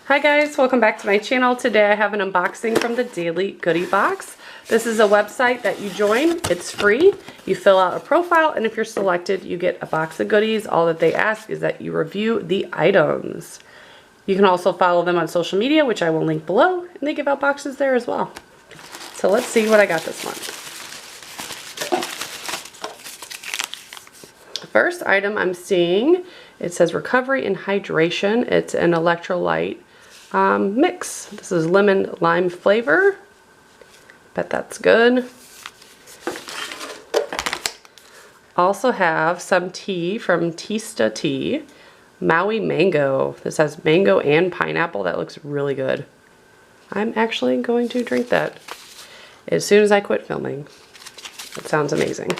Hi guys, welcome back to my channel. Today I have an unboxing from the Daily Goodie Box. This is a website that you join. It's free. You fill out a profile, and if you're selected, you get a box of goodies. All that they ask is that you review the items. You can also follow them on social media, which I will link below, and they give out boxes there as well. So let's see what I got this month. The first item I'm seeing, it says recovery and hydration. It's an electrolyte mix. This is lemon lime flavor. Bet that's good. Also have some tea from Tista Tea. Maui Mango. This has mango and pineapple. That looks really good. I'm actually going to drink that as soon as I quit filming. That sounds amazing.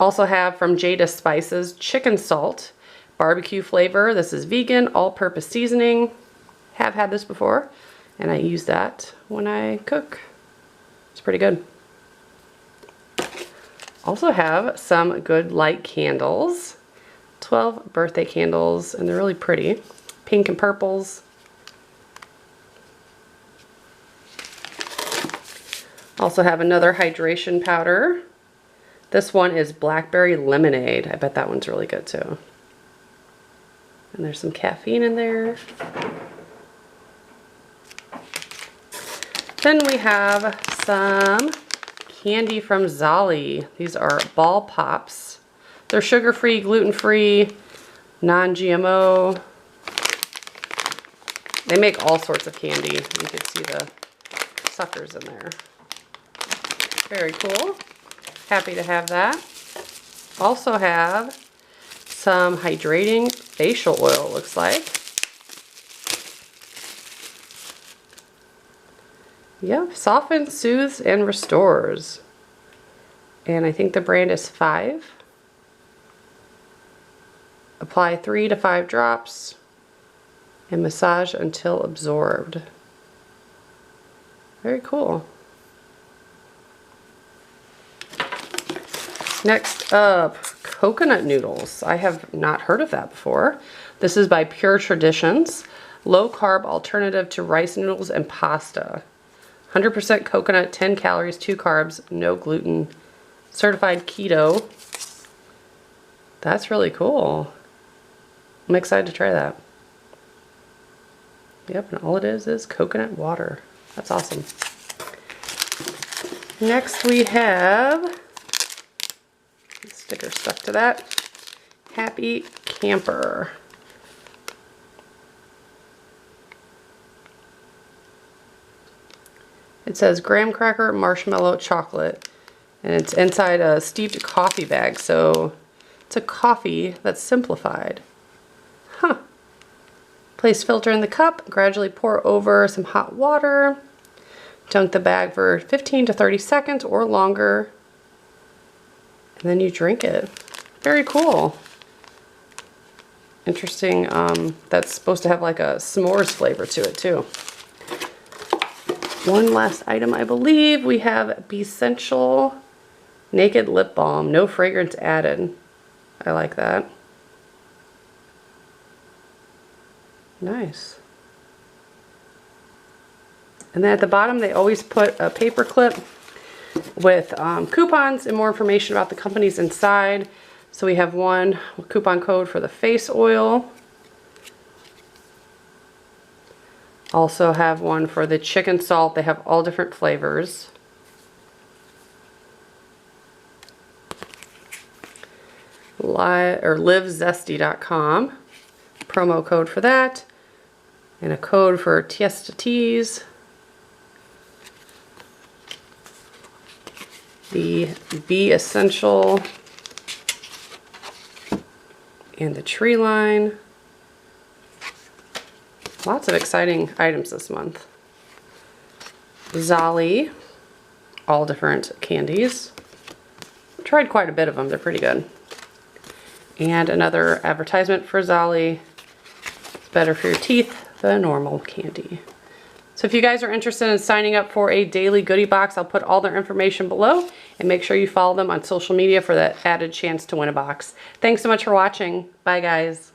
Also have from Jada Spices Chicken Salt. Barbecue flavor. This is vegan, all-purpose seasoning. Have had this before, and I use that when I cook. It's pretty good. Also have some good light candles. 12 birthday candles, and they're really pretty. Pink and purples. Also have another hydration powder. This one is blackberry lemonade. I bet that one's really good too. And there's some caffeine in there. Then we have some candy from Zolli. These are ball Popz. They're sugar-free, gluten-free, non-GMO. They make all sorts of candy. You can see the suckers in there. Very cool. Happy to have that. Also have some hydrating facial oil, looks like. Yep, softens, soothes, and restores. And I think the brand is 5. Apply 3 to 5 drops and massage until absorbed. Very cool. Next up, coconut noodles. I have not heard of that before. This is by Pure Traditions. Low carb alternative to rice noodles and pasta. 100% coconut, 10 calories, 2 carbs, no gluten. Certified keto. That's really cool. I'm excited to try that. Yep, and all it is coconut water. That's awesome. Next we have, sticker stuck to that, Happy Camper. It says graham cracker, marshmallow, chocolate, and it's inside a steeped coffee bag, so it's a coffee that's simplified. Huh. Place filter in the cup, gradually pour over some hot water, dunk the bag for 15 to 30 seconds or longer, and then you drink it. Very cool. Interesting, that's supposed to have like a s'mores flavor to it too. One last item, I believe. We have Essential Naked Lip Balm. No fragrance added. I like that. Nice. And then at the bottom, they always put a paper clip with coupons and more information about the companies inside. So we have one coupon code for the face oil. Also have one for the chicken salt. They have all different flavors. LiveZesty.com. Promo code for that. And a code for Tista Teas. The Be Essential. And the Tree Line. Lots of exciting items this month. Zolli, all different candies. Tried quite a bit of them, they're pretty good. And another advertisement for Zolli. It's better for your teeth than normal candy. So if you guys are interested in signing up for a daily goodie box, I'll put all their information below, and make sure you follow them on social media for that added chance to win a box. Thanks so much for watching. Bye guys.